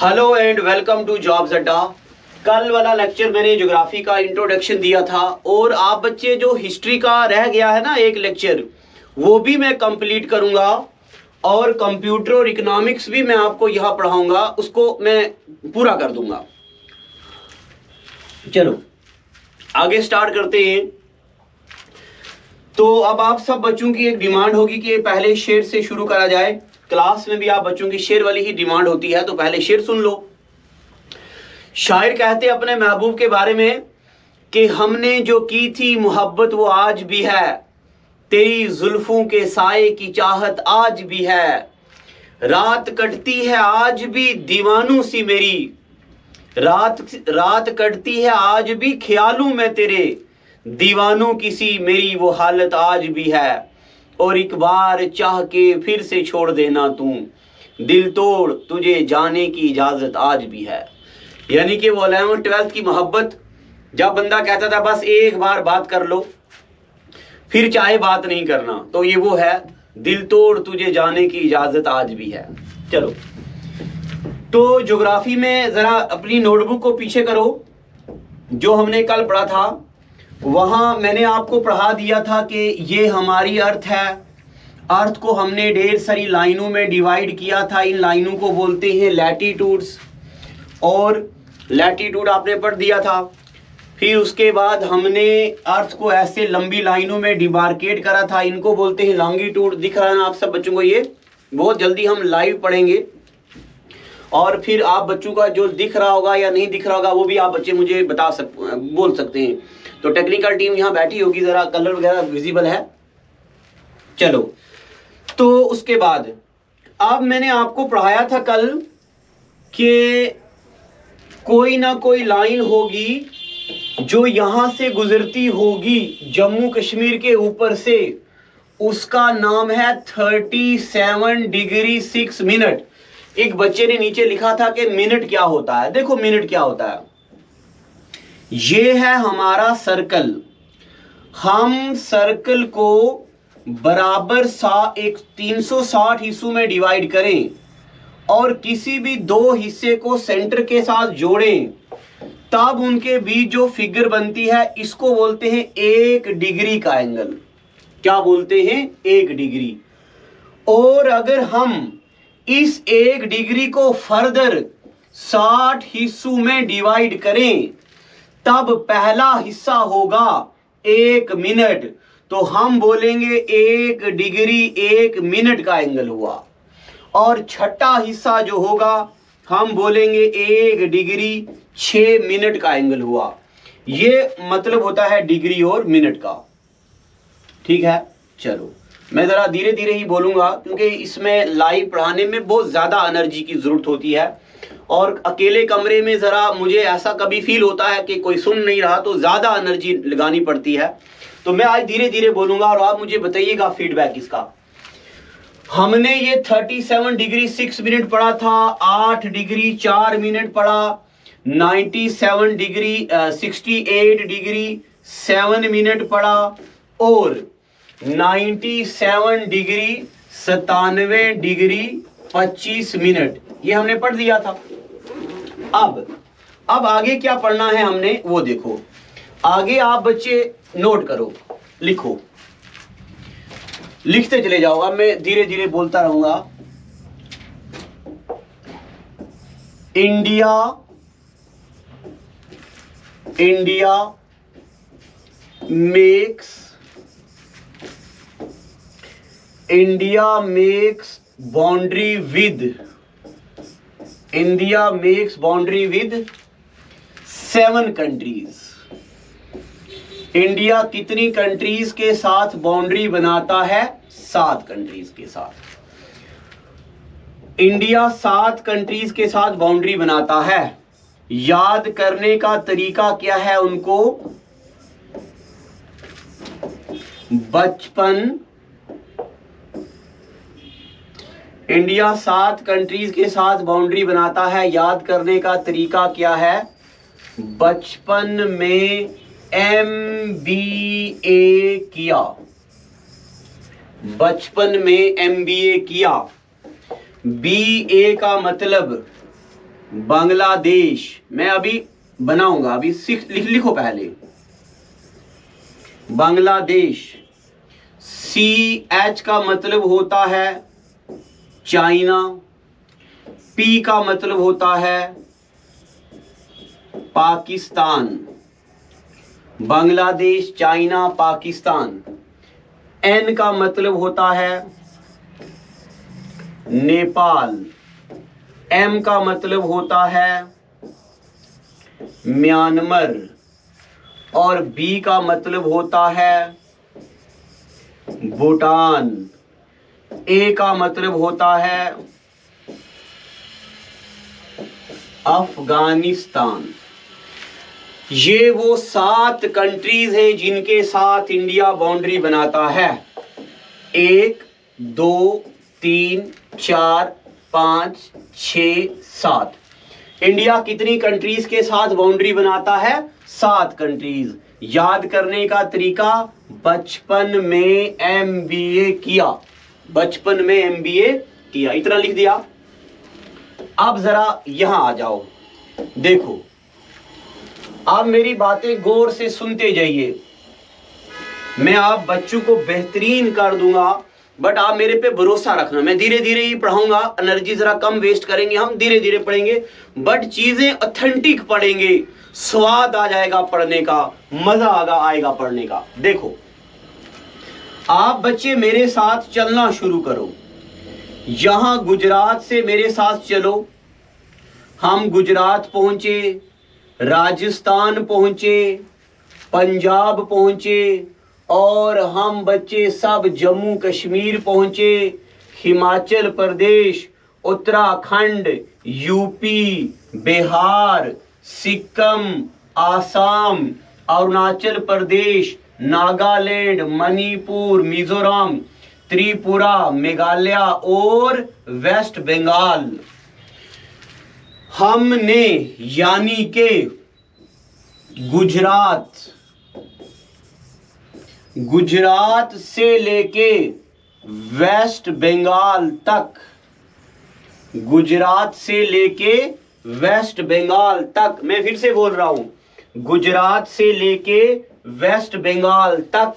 Hello and welcome to jobs Adda. कल वाला lecture मैंने ज्योग्राफी का इंट्रोडक्शन दिया था और आप बच्चे जो हिस्ट्री का रह गया है ना एक लेक्चर, वो भी मैं कंप्लीट करूंगा और कंप्यूटर और इकोनॉमिक्स भी मैं आपको यहाँ पढ़ाऊंगा, उसको मैं पूरा कर दूंगा। चलो आगे स्टार्ट करते हैं। तो अब आप सब बच्चों की एक डिमांड होगी कि पहले शेर से शुरू करा जाए। क्लास में भी आप बच्चों की शेर वाली ही डिमांड होती है, तो पहले शेर सुन लो। शायर कहते अपने महबूब के बारे में कि हमने जो की थी मोहब्बत वो आज भी है, तेरी जुल्फों के साए की चाहत आज भी है, रात कटती है आज भी दीवानों सी मेरी, रात कटती है आज भी ख्यालों में तेरे, दीवानों किसी मेरी वो हालत आज भी है, और एक बार चाह के फिर से छोड़ देना तू, दिल तोड़ तुझे जाने की इजाजत आज भी है। यानी कि वो 11th-12th की मोहब्बत, जब बंदा कहता था बस एक बार बात कर लो फिर चाहे बात नहीं करना, तो ये वो है, दिल तोड़ तुझे जाने की इजाजत आज भी है। चलो तो ज्योग्राफी में जरा अपनी नोटबुक को पीछे करो। जो हमने कल पढ़ा था वहां मैंने आपको पढ़ा दिया था कि ये हमारी अर्थ है। अर्थ को हमने ढेर सारी लाइनों में डिवाइड किया था। इन लाइनों को बोलते हैं लैटिट्यूड्स, और लैटिट्यूड आपने पढ़ दिया था। फिर उसके बाद हमने अर्थ को ऐसे लंबी लाइनों में डिबार्केट करा था, इनको बोलते हैं लॉन्गिट्यूड। दिख रहा है ना आप सब बच्चों को? ये बहुत जल्दी हम लाइव पढ़ेंगे और फिर आप बच्चों का जो दिख रहा होगा या नहीं दिख रहा होगा वो भी आप बच्चे मुझे बोल सकते हैं। तो टेक्निकल टीम यहाँ बैठी होगी, जरा कलर वगैरह विजिबल है। चलो तो उसके बाद अब मैंने आपको पढ़ाया था कल कि कोई ना कोई लाइन होगी जो यहां से गुजरती होगी जम्मू कश्मीर के ऊपर से, उसका नाम है 37 डिग्री 6 मिनट। एक बच्चे ने नीचे लिखा था कि मिनट क्या होता है। देखो मिनट क्या होता है, ये है हमारा सर्कल। हम सर्कल को बराबर 360 हिस्सों में डिवाइड करें और किसी भी दो हिस्से को सेंटर के साथ जोड़ें, तब उनके बीच जो फिगर बनती है इसको बोलते हैं 1 डिग्री का एंगल। क्या बोलते हैं? 1 डिग्री। और अगर हम इस 1 डिग्री को फर्दर 60 हिस्सों में डिवाइड करें, तब पहला हिस्सा होगा 1 मिनट, तो हम बोलेंगे 1 डिग्री 1 मिनट का एंगल हुआ। और छठा हिस्सा जो होगा हम बोलेंगे 1 डिग्री 6 मिनट का एंगल हुआ। ये मतलब होता है डिग्री और मिनट का। ठीक है, चलो मैं जरा धीरे धीरे ही बोलूंगा क्योंकि इसमें लाइव पढ़ाने में बहुत ज्यादा एनर्जी की जरूरत होती है, और अकेले कमरे में जरा मुझे ऐसा कभी फील होता है कि कोई सुन नहीं रहा तो ज्यादा एनर्जी लगानी पड़ती है। तो मैं आज धीरे धीरे बोलूंगा और आप मुझे बताइएगा फीडबैक इसका। हमने ये 37 डिग्री 6 मिनट पढ़ा था, 8 डिग्री 4 मिनट पढ़ा, 97 डिग्री 68 डिग्री 7 मिनट पढ़ा, और 97 डिग्री 97 डिग्री 25 मिनट, ये हमने पढ़ दिया था। अब आगे क्या पढ़ना है हमने वो देखो। आगे आप बच्चे नोट करो, लिखो, लिखते चले जाओ। अब मैं धीरे धीरे बोलता रहूंगा। India makes boundary with 7 countries. India कितनी कंट्रीज के साथ बाउंड्री बनाता है? 7 कंट्रीज के साथ। इंडिया 7 कंट्रीज के साथ बाउंड्री बनाता है। याद करने का तरीका क्या है उनको? बचपन। इंडिया 7 कंट्रीज के साथ बाउंड्री बनाता है, याद करने का तरीका क्या है? बचपन में MBA किया। BA का मतलब बांग्लादेश, मैं अभी बनाऊंगा, अभी लिखो पहले। बांग्लादेश, CH का मतलब होता है चाइना, P का मतलब होता है पाकिस्तान। बांग्लादेश, चाइना, पाकिस्तान। N का मतलब होता है नेपाल। M का मतलब होता है म्यांमार और B का मतलब होता है भूटान। A का मतलब होता है अफगानिस्तान। ये वो 7 कंट्रीज है जिनके साथ इंडिया बाउंड्री बनाता है। 1 2 3 4 5 6 7। इंडिया कितनी कंट्रीज के साथ बाउंड्री बनाता है? 7 कंट्रीज। याद करने का तरीका, बचपन में MBA किया, बचपन में MBA किया, इतना लिख दिया। अब जरा यहां आ जाओ, देखो, आप मेरी बातें गौर से सुनते जाइए। मैं आप बच्चों को बेहतरीन कर दूंगा, बट आप मेरे पे भरोसा रखना। मैं धीरे धीरे ही पढ़ाऊंगा, एनर्जी जरा कम वेस्ट करेंगे, हम धीरे धीरे पढ़ेंगे, बट चीजें ऑथेंटिक पढ़ेंगे, स्वाद आ जाएगा पढ़ने का, मजा आएगा पढ़ने का। देखो, आप बच्चे मेरे साथ चलना शुरू करो। यहां गुजरात से मेरे साथ चलो। हम गुजरात पहुंचे, राजस्थान पहुंचे, पंजाब पहुंचे, और हम बच्चे सब जम्मू कश्मीर पहुंचे, हिमाचल प्रदेश, उत्तराखंड, यूपी, बिहार, सिक्किम, आसाम, अरुणाचल प्रदेश, नागालैंड, मणिपुर, मिजोरम, त्रिपुरा, मेघालय और वेस्ट बंगाल। हमने यानी के गुजरात से लेके वेस्ट बंगाल तक, गुजरात से लेके वेस्ट बंगाल तक, मैं फिर से बोल रहा हूं, गुजरात से लेके वेस्ट बंगाल तक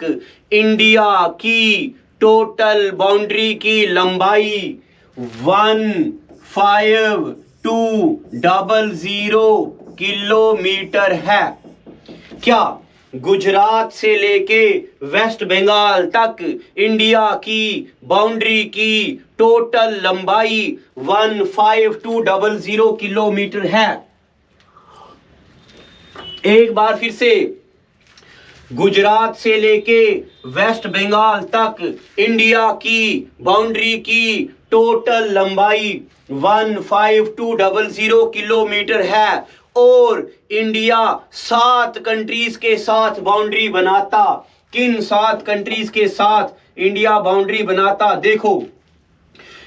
इंडिया की टोटल बाउंड्री की लंबाई 15200 किलोमीटर है। क्या गुजरात से लेके वेस्ट बंगाल तक इंडिया की बाउंड्री की टोटल लंबाई 15200 किलोमीटर है? एक बार फिर से, गुजरात से लेके वेस्ट बंगाल तक इंडिया की बाउंड्री की टोटल लंबाई 15200 किलोमीटर है, और इंडिया 7 कंट्रीज के साथ बाउंड्री बनाता। किन 7 कंट्रीज के साथ इंडिया बाउंड्री बनाता? देखो,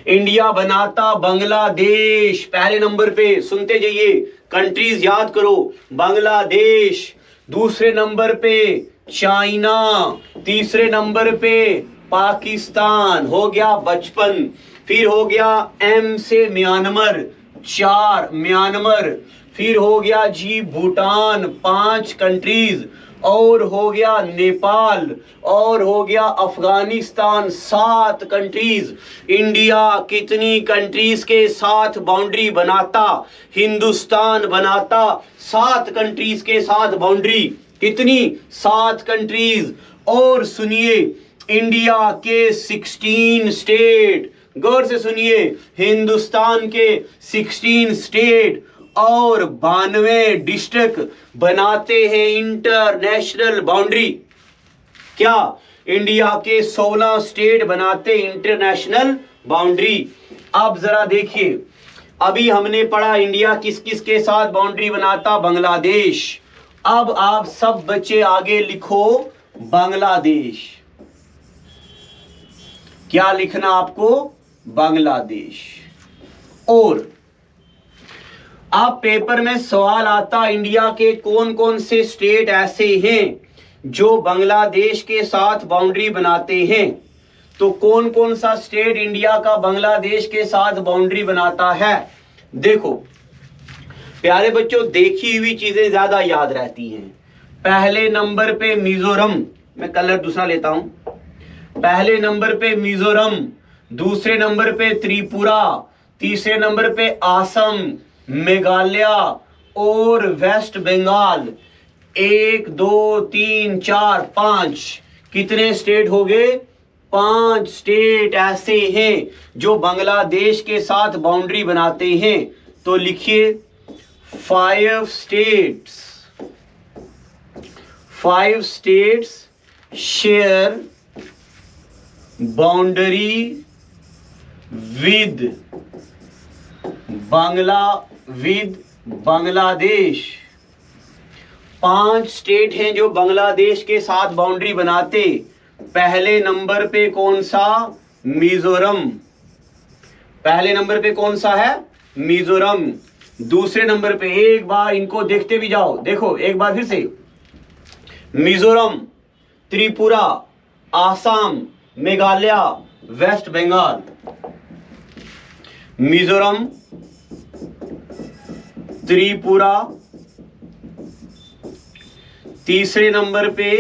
इंडिया बनाता बांग्लादेश पहले नंबर पे, सुनते जाइए, कंट्रीज याद करो। बांग्लादेश, दूसरे नंबर पे चाइना, तीसरे नंबर पे पाकिस्तान, हो गया बचपन। फिर हो गया M से म्यांमार, 4 म्यांमार। फिर हो गया जी भूटान, 5 कंट्रीज, और हो गया नेपाल, और हो गया अफगानिस्तान, 7 कंट्रीज। इंडिया कितनी कंट्रीज के साथ बाउंड्री बनाता? हिंदुस्तान बनाता 7 कंट्रीज के साथ बाउंड्री। कितनी? 7 कंट्रीज। और सुनिए, इंडिया के 16 स्टेट, गौर से सुनिए, हिंदुस्तान के 16 स्टेट और 92 डिस्ट्रिक्ट बनाते हैं इंटरनेशनल बाउंड्री। क्या? इंडिया के 16 स्टेट बनाते इंटरनेशनल बाउंड्री। अब जरा देखिए, अभी हमने पढ़ा इंडिया किस किस के साथ बाउंड्री बनाता? बांग्लादेश। अब आप सब बच्चे आगे लिखो बांग्लादेश। क्या लिखना आपको? बांग्लादेश। और अब पेपर में सवाल आता, इंडिया के कौन कौन से स्टेट ऐसे हैं जो बांग्लादेश के साथ बाउंड्री बनाते हैं? तो कौन कौन सा स्टेट इंडिया का बांग्लादेश के साथ बाउंड्री बनाता है? देखो, प्यारे बच्चों, देखी हुई चीजें ज्यादा याद रहती हैं। पहले नंबर पे मिजोरम, मैं कलर दूसरा लेता हूं। पहले नंबर पे मिजोरम, दूसरे नंबर पे त्रिपुरा, तीसरे नंबर पे असम, मेघालय और वेस्ट बंगाल। 1 2 3 4 5 कितने स्टेट हो गए? 5 स्टेट ऐसे हैं जो बांग्लादेश के साथ बाउंड्री बनाते हैं। तो लिखिए 5 states, 5 states share boundary with Bangladesh. 5 state हैं जो बांग्लादेश के साथ बाउंड्री बनाते। पहले नंबर पे कौन सा? मिजोरम। पहले नंबर पे कौन सा है? मिजोरम। दूसरे नंबर पे, एक बार इनको देखते भी जाओ, देखो एक बार फिर से, मिजोरम, त्रिपुरा, आसाम, मेघालय, वेस्ट बंगाल। मिजोरम, त्रिपुरा, तीसरे नंबर पे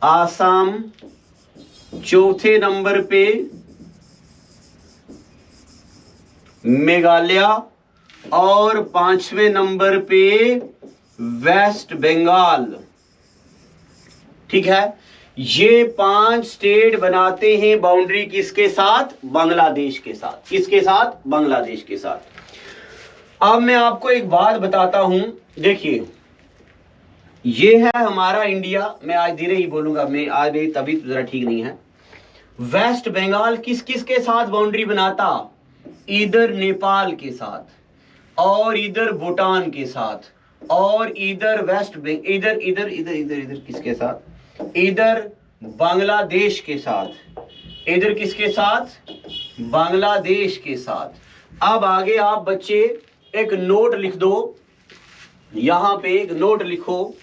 आसाम, चौथे नंबर पे मेघालय और 5वें नंबर पे वेस्ट बंगाल। ठीक है, ये 5 स्टेट बनाते हैं बाउंड्री किसके साथ? बांग्लादेश के साथ। किसके साथ? बांग्लादेश के साथ। अब मैं आपको एक बात बताता हूं, देखिए ये है हमारा इंडिया। मैं आज धीरे ही बोलूंगा, मैं आज मेरी तबीयत जरा ठीक नहीं है। वेस्ट बंगाल किस किस के साथ बाउंड्री बनाता? इधर नेपाल के साथ और इधर भूटान के साथ और इधर इधर इधर इधर इधर इधर किसके साथ? इधर बांग्लादेश के साथ। इधर किसके साथ? बांग्लादेश के साथ। अब आगे आप बच्चे एक नोट लिख दो, यहां पे एक नोट लिखो,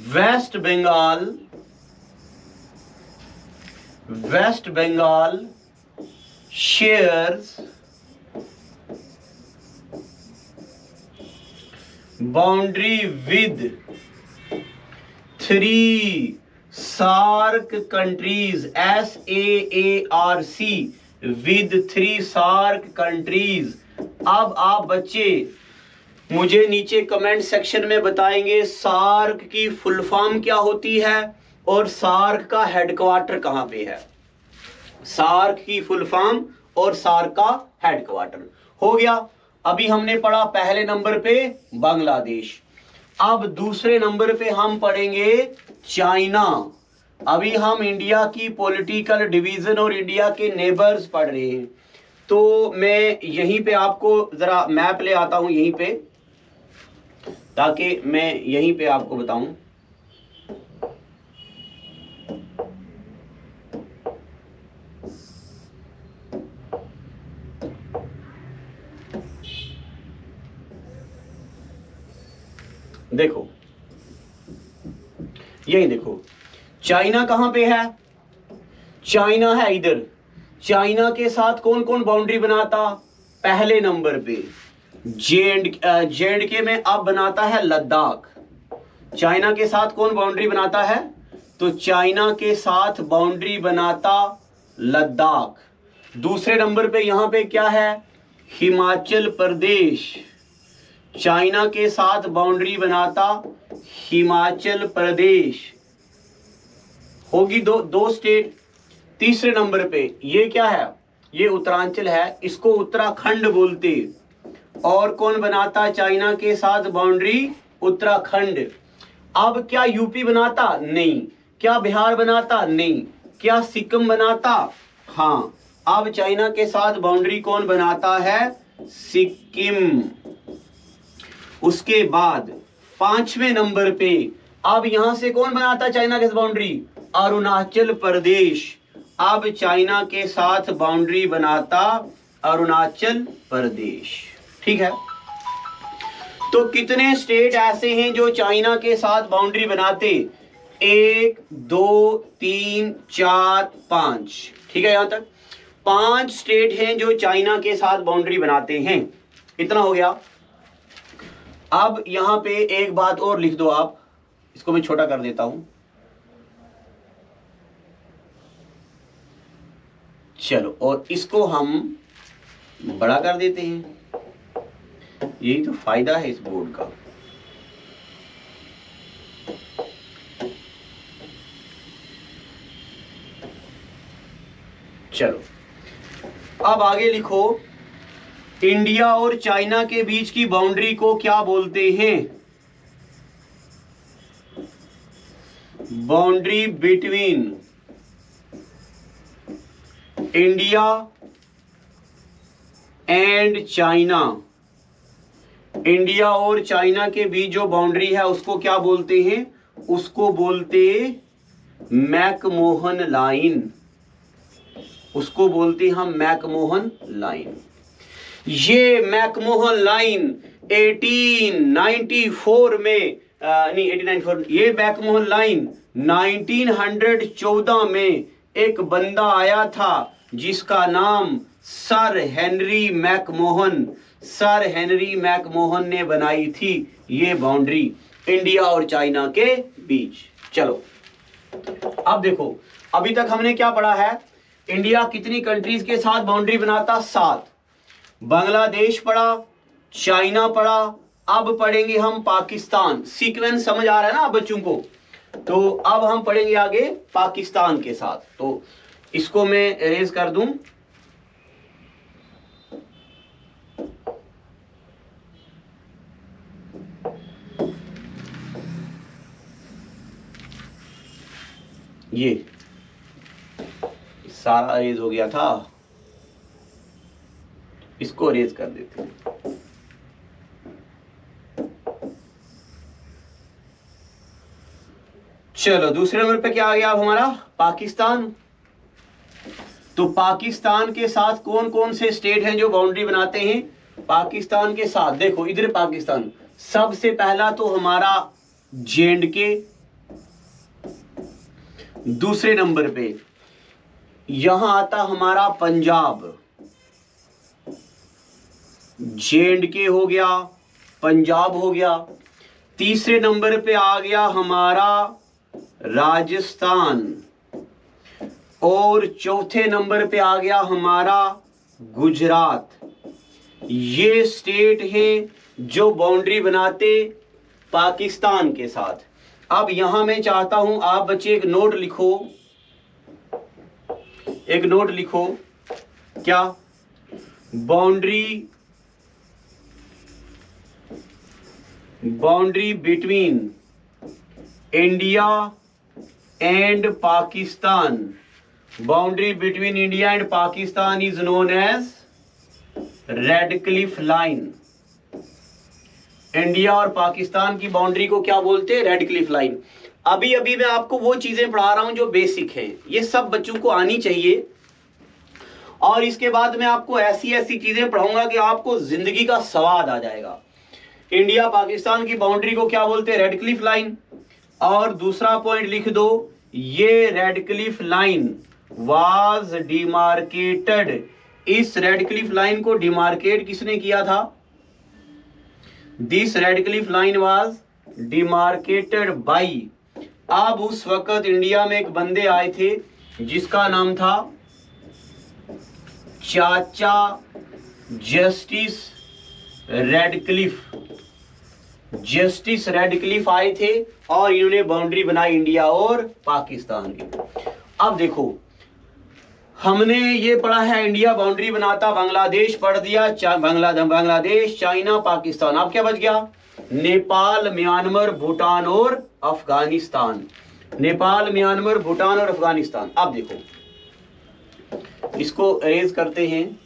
West Bengal shares boundary with 3 SAARC countries, SAARC, with 3 SAARC countries। अब आप बच्चे मुझे नीचे कमेंट सेक्शन में बताएंगे सार्क की फुल फॉर्म क्या होती है और सार्क का हेडक्वार्टर कहां पे है। सार्क की फुल फॉर्म और सार्क का हेडक्वार्टर हो गया। अभी हमने पढ़ा पहले नंबर पे बांग्लादेश। अब दूसरे नंबर पे हम पढ़ेंगे चाइना। अभी हम इंडिया की पॉलिटिकल डिवीजन और इंडिया के नेबर्स पढ़ रहे हैं। तो मैं यहीं पे आपको जरा मैप ले आता हूं यहीं पे, ताकि मैं यहीं पे आपको बताऊं। देखो यही देखो, चाइना कहां पे है? चाइना है इधर। चाइना के साथ कौन कौन बाउंड्री बनाता? पहले नंबर पे जे.एंड.के में अब बनाता है लद्दाख। चाइना के साथ कौन बाउंड्री बनाता है? तो चाइना के साथ बाउंड्री बनाता लद्दाख। दूसरे नंबर पे यहां पे क्या है? हिमाचल प्रदेश। चाइना के साथ बाउंड्री बनाता हिमाचल प्रदेश। होगी दो स्टेट। तीसरे नंबर पे ये क्या है? ये उत्तरांचल है, इसको उत्तराखंड बोलते। और कौन बनाता चाइना के साथ बाउंड्री? उत्तराखंड। अब क्या यूपी बनाता? नहीं। क्या बिहार बनाता? नहीं। क्या सिक्किम बनाता? हाँ। अब चाइना के साथ बाउंड्री कौन बनाता है? सिक्किम। उसके बाद 5वें नंबर पे अब यहां से कौन बनाता चाइना के साथ बाउंड्री? अरुणाचल प्रदेश। अब चाइना के साथ बाउंड्री बनाता अरुणाचल प्रदेश। ठीक है, तो कितने स्टेट ऐसे हैं जो चाइना के साथ बाउंड्री बनाते? 1 2 3 4 5। ठीक है, यहां तक 5 स्टेट हैं जो चाइना के साथ बाउंड्री बनाते हैं। इतना हो गया। अब यहां पे एक बात और लिख दो आप, इसको मैं छोटा कर देता हूं। चलो, और इसको हम बड़ा कर देते हैं। यही तो फायदा है इस बोर्ड का। चलो, अब आगे लिखो, इंडिया और चाइना के बीच की बाउंड्री को क्या बोलते हैं? Boundary between India and China, India और चाइना के बीच जो बाउंड्री है उसको क्या बोलते हैं? उसको बोलते मैकमोहन लाइन, उसको बोलते हम मैकमोहन लाइन। ये मैकमोहन लाइन 1894 में नहीं 1894, ये मैकमोहन लाइन 1914 में एक बंदा आया था जिसका नाम sir Henry McMahon, sir Henry McMahon ने बनाई थी ये बाउंड्री इंडिया और चाइना के बीच। चलो, अब देखो, अभी तक हमने क्या पढ़ा है? इंडिया कितनी कंट्रीज के साथ बाउंड्री बनाता? 7। बांग्लादेश पढ़ा, चाइना पढ़ा, अब पढ़ेंगे हम पाकिस्तान। सीक्वेंस समझ आ रहा है ना आप बच्चों को? तो अब हम पढ़ेंगे आगे पाकिस्तान के साथ। तो इसको मैं इरेज कर दूं। ये सारा इरेज हो गया था, इसको इरेज कर देते हैं। चलो, दूसरे नंबर पे क्या आ गया अब हमारा? पाकिस्तान। तो पाकिस्तान के साथ कौन कौन से स्टेट हैं जो बाउंड्री बनाते हैं? पाकिस्तान के साथ देखो, इधर पाकिस्तान सबसे पहला तो हमारा J&K, दूसरे नंबर पे यहां आता हमारा पंजाब, J&K हो गया, पंजाब हो गया। तीसरे नंबर पे आ गया हमारा राजस्थान, और चौथे नंबर पे आ गया हमारा गुजरात। ये स्टेट हैं जो बाउंड्री बनाते पाकिस्तान के साथ। अब यहां मैं चाहता हूं आप बच्चे एक नोट लिखो, एक नोट लिखो। क्या? Boundary between India and Pakistan, boundary between India and Pakistan is known as Radcliffe line. India और पाकिस्तान की बाउंड्री को क्या बोलते हैं? Radcliffe line. अभी अभी मैं आपको वो चीजें पढ़ा रहा हूं जो बेसिक हैं, ये सब बच्चों को आनी चाहिए। और इसके बाद मैं आपको ऐसी ऐसी चीजें पढ़ाऊंगा कि आपको जिंदगी का स्वाद आ जाएगा। इंडिया पाकिस्तान की बाउंड्री को क्या बोलते हैं? Radcliffe line. और दूसरा पॉइंट लिख दो, ये red Cliff line was demarcated. इस रेड क्लिफ लाइन को डिमार्केट किसने किया था? This red Cliff line was demarcated by. अब उस वक्त इंडिया में एक बंदे आए थे जिसका नाम था चाचा जस्टिस रेडक्लिफ। जस्टिस रेडक्लिफ आए थे और इन्होंने बाउंड्री बनाई इंडिया और पाकिस्तान की। अब देखो, हमने ये पढ़ा है इंडिया बाउंड्री बनाता, बांग्लादेश पढ़ दिया, बांग्लादेश, चाइना, पाकिस्तान। अब क्या बच गया? नेपाल, म्यांमार, भूटान और अफगानिस्तान। नेपाल, म्यांमार, भूटान और अफगानिस्तान। अब देखो, इसको इरेज करते हैं।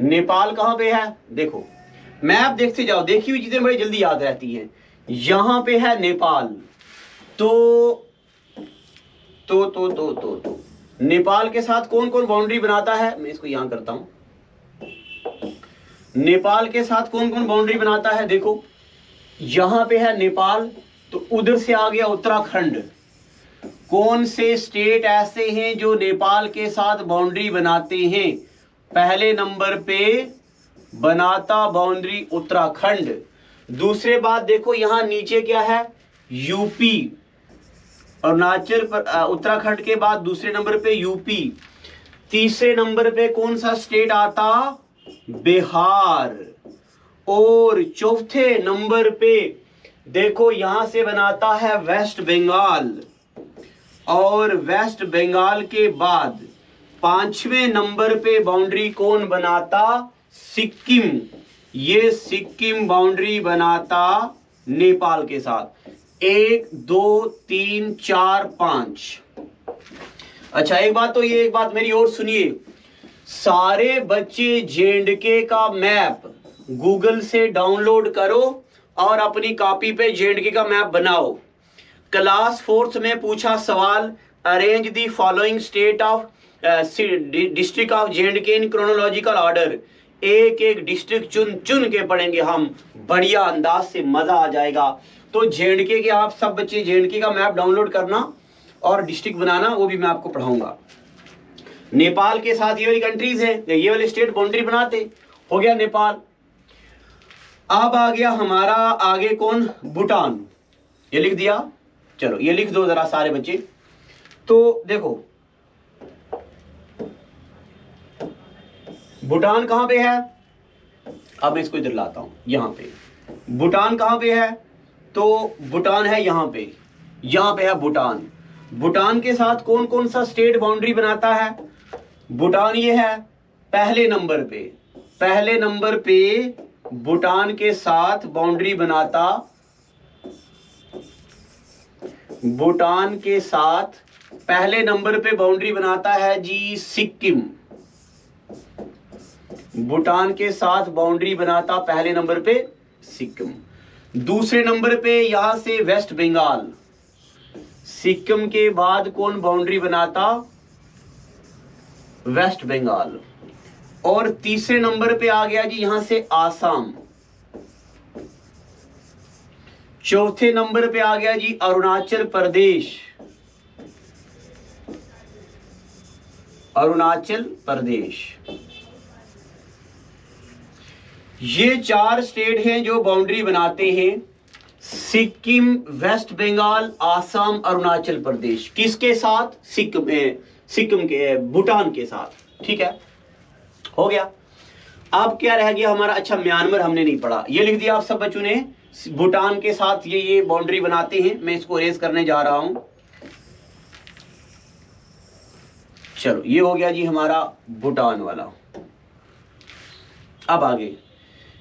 नेपाल कहां पे है? देखो, मैप देखते जाओ, देखी हुई चीजें बड़ी जल्दी याद रहती हैं। यहां पे है नेपाल। तो नेपाल के साथ कौन कौन बाउंड्री बनाता है? मैं इसको यहां करता हूं। नेपाल के साथ कौन कौन बाउंड्री बनाता है? देखो, यहां पे है नेपाल, तो उधर से आ गया उत्तराखंड। कौन से स्टेट ऐसे हैं जो नेपाल के साथ बाउंड्री बनाते हैं? पहले नंबर पे बनाता बाउंड्री उत्तराखंड। दूसरे बात देखो, यहां नीचे क्या है? यूपी। अरुणाचल, उत्तराखंड के बाद दूसरे नंबर पे यूपी। तीसरे नंबर पे कौन सा स्टेट आता? बिहार। और चौथे नंबर पे देखो यहां से बनाता है वेस्ट बंगाल। और वेस्ट बंगाल के बाद पांचवें नंबर पे बाउंड्री कौन बनाता? सिक्किम। ये सिक्किम बाउंड्री बनाता नेपाल के साथ। 1 2 3 4 5। अच्छा एक बात तो ये, एक बात मेरी और सुनिए, सारे बच्चे जेएंडके का मैप गूगल से डाउनलोड करो और अपनी कॉपी पे जेएंडके का मैप बनाओ। क्लास 4th में पूछा सवाल, arrange the following state of district of J&K in chronological order. एक एक डिस्ट्रिक्ट चुन चुन के पढ़ेंगे हम, बढ़िया अंदाज से, मजा आ जाएगा। तो जेएंडके के आप सब बच्चे जेएंडके का मैप डाउनलोड करना और डिस्ट्रिक्ट बनाना, वो भी मैं आपको पढ़ाऊंगा। नेपाल के साथ ये वाली कंट्रीज है, ये वाले स्टेट बाउंड्री बनाते। हो गया नेपाल। अब आ गया हमारा आगे कौन? भूटान। ये लिख दिया, चलो ये लिख दो जरा सारे बच्चे। तो देखो भूटान कहां पे है? अब मैं इसको इधर लाता हूं, यहां पे। भूटान कहां पे है? तो भूटान है यहां पे है भूटान। भूटान के साथ कौन कौन सा स्टेट बाउंड्री बनाता है? भूटान ये है पहले नंबर पे। पहले नंबर पे भूटान के साथ बाउंड्री बनाता, भूटान के साथ पहले नंबर पे बाउंड्री बनाता है जी सिक्किम। भूटान के साथ बाउंड्री बनाता पहले नंबर पे सिक्किम। दूसरे नंबर पे यहां से वेस्ट बंगाल। सिक्किम के बाद कौन बाउंड्री बनाता? वेस्ट बंगाल। और तीसरे नंबर पे आ गया जी यहां से आसाम। चौथे नंबर पे आ गया जी अरुणाचल प्रदेश। अरुणाचल प्रदेश। ये 4 स्टेट हैं जो बाउंड्री बनाते हैं, सिक्किम, वेस्ट बंगाल, आसाम, अरुणाचल प्रदेश। किसके साथ? सिक्किम के, भूटान के साथ। ठीक है, हो गया। अब क्या रह गया हमारा? अच्छा म्यांमार हमने नहीं पढ़ा, ये लिख दिया आप सब बच्चों ने। भूटान के साथ ये बाउंड्री बनाते हैं। मैं इसको इरेज करने जा रहा हूं। चलो ये हो गया जी हमारा भूटान वाला। अब आगे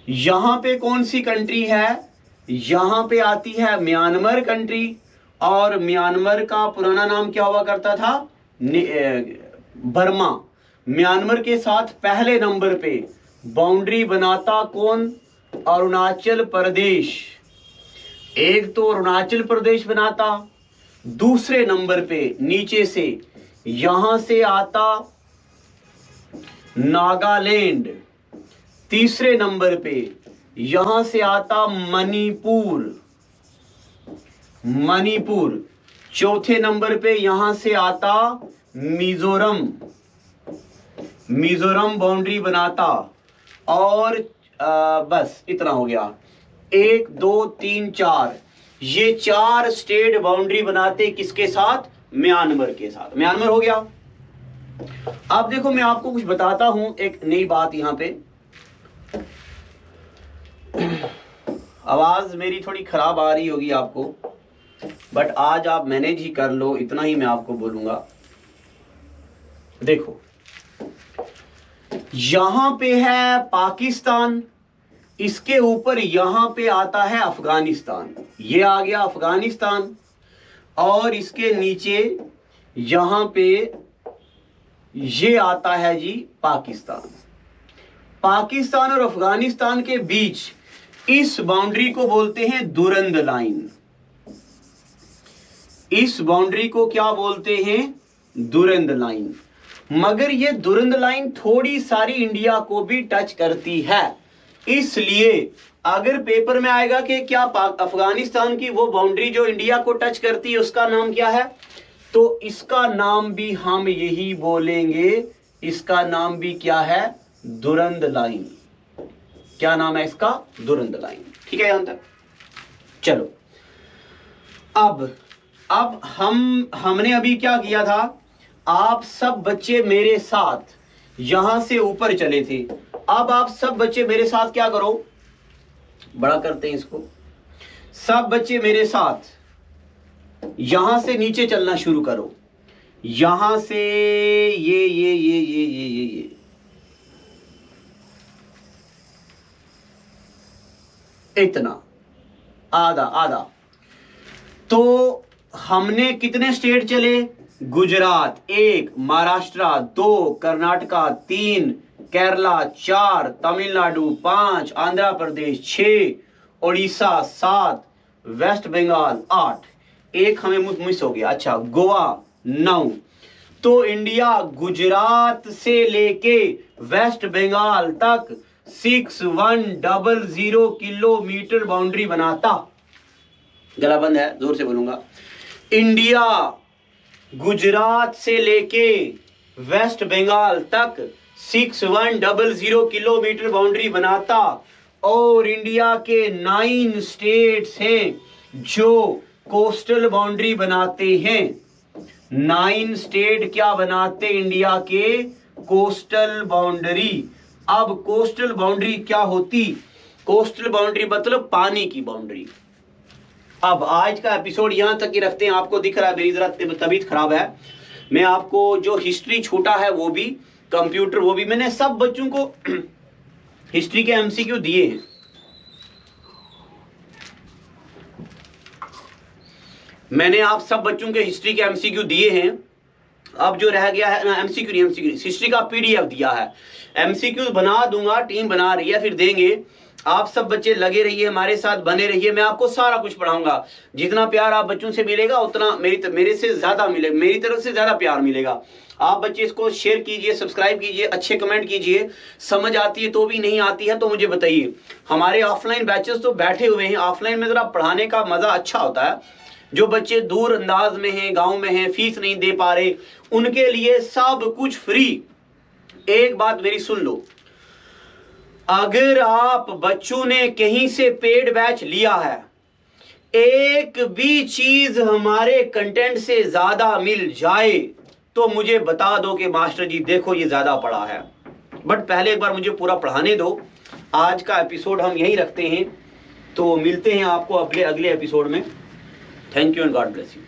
यहां पे कौन सी कंट्री है? यहां पे आती है म्यांमार कंट्री। और म्यांमार का पुराना नाम क्या हुआ करता था? बर्मा। म्यांमार के साथ पहले नंबर पे बाउंड्री बनाता कौन? अरुणाचल प्रदेश। एक तो अरुणाचल प्रदेश बनाता, दूसरे नंबर पे नीचे से यहां से आता नागालैंड। तीसरे नंबर पे यहां से आता मणिपुर। चौथे नंबर पे यहां से आता मिजोरम। बाउंड्री बनाता। और बस इतना हो गया। 1 2 3 4, ये 4 स्टेट बाउंड्री बनाते किसके साथ? म्यांमार के साथ। म्यांमार हो गया। अब देखो मैं आपको कुछ बताता हूं, एक नई बात यहां पे। आवाज मेरी थोड़ी खराब आ रही होगी आपको, बट आज आप मैनेज ही कर लो, इतना ही मैं आपको बोलूंगा। देखो यहां पे है पाकिस्तान, इसके ऊपर यहां पे आता है अफगानिस्तान। ये आ गया अफगानिस्तान। और इसके नीचे यहां पे ये आता है जी पाकिस्तान। पाकिस्तान और अफगानिस्तान के बीच इस बाउंड्री को बोलते हैं दुरंद लाइन। इस बाउंड्री को क्या बोलते हैं? Durand line. मगर ये दुरंद लाइन थोड़ी सारी इंडिया को भी टच करती है, इसलिए अगर पेपर में आएगा कि क्या अफगानिस्तान की वो बाउंड्री जो इंडिया को टच करती है उसका नाम क्या है, तो इसका नाम भी हम यही बोलेंगे, इसका नाम भी क्या है, दुरंद लाइन। क्या नाम है इसका, दुरंद लाइन। ठीक है यहां तक। चलो अब हमने अभी क्या किया था, आप सब बच्चे मेरे साथ यहां से ऊपर चले थे। अब आप सब बच्चे मेरे साथ क्या करो, बड़ा करते हैं इसको, सब बच्चे मेरे साथ यहां से नीचे चलना शुरू करो। यहां से ये इतना, आधा आधा। तो हमने कितने स्टेट चले, गुजरात 1, महाराष्ट्र 2, कर्नाटका 3, केरला 4, तमिलनाडु 5, आंध्र प्रदेश 6, उड़ीसा 7, वेस्ट बंगाल 8, एक हमें मिस हो गया, अच्छा गोवा 9। तो इंडिया गुजरात से लेके वेस्ट बंगाल तक 6100 किलोमीटर बाउंड्री बनाता। गला बंद है, जोर से बोलूंगा। इंडिया गुजरात से लेके वेस्ट बंगाल तक 6100 किलोमीटर बाउंड्री बनाता। और इंडिया के 9 स्टेट्स हैं जो कोस्टल बाउंड्री बनाते हैं। 9 स्टेट क्या बनाते, इंडिया के कोस्टल बाउंड्री। अब कोस्टल बाउंड्री क्या होती, कोस्टल बाउंड्री मतलब पानी की बाउंड्री। अब आज का एपिसोड यहां तक ही रखते हैं। आपको दिख रहा है मेरी जरा तबीयत खराब है, मैं आपको जो हिस्ट्री छूटा है वो भी, कंप्यूटर वो भी, मैंने सब बच्चों को हिस्ट्री के एमसीक्यू दिए हैं। मैंने आप सब बच्चों के हिस्ट्री के एमसीक्यू दिए हैं। अब जो रह गया है ना, एमसीक्यू नहीं, एमसीक्यू हिस्ट्री का पीडीएफ दिया है, एमसीक्यू बना दूंगा, टीम बना रही है, फिर देंगे। आप सब बच्चे लगे रहिए, हमारे साथ बने रहिए, मैं आपको सारा कुछ पढ़ाऊंगा। जितना प्यार आप बच्चों से मिलेगा उतना मेरे से ज्यादा मिलेगा, मेरी तरफ से ज्यादा प्यार मिलेगा। आप बच्चे इसको शेयर कीजिए, सब्सक्राइब कीजिए, अच्छे कमेंट कीजिए। समझ आती है तो भी, नहीं आती है तो मुझे बताइए। हमारे ऑफलाइन बैचेस तो बैठे हुए हैं, ऑफलाइन में जरा पढ़ाने का मजा अच्छा होता है। जो बच्चे दूर अंदाज में हैं, गांव में हैं, फीस नहीं दे पा रहे, उनके लिए सब कुछ फ्री। एक बात मेरी सुन लो, अगर आप बच्चों ने कहीं से पेड बैच लिया है, एक भी चीज हमारे कंटेंट से ज्यादा मिल जाए तो मुझे बता दो कि मास्टर जी देखो ये ज्यादा पढ़ा है। बट पहले एक बार मुझे पूरा पढ़ाने दो। आज का एपिसोड हम यहीं रखते हैं, तो मिलते हैं आपको अगले एपिसोड में। Thank you and God bless you.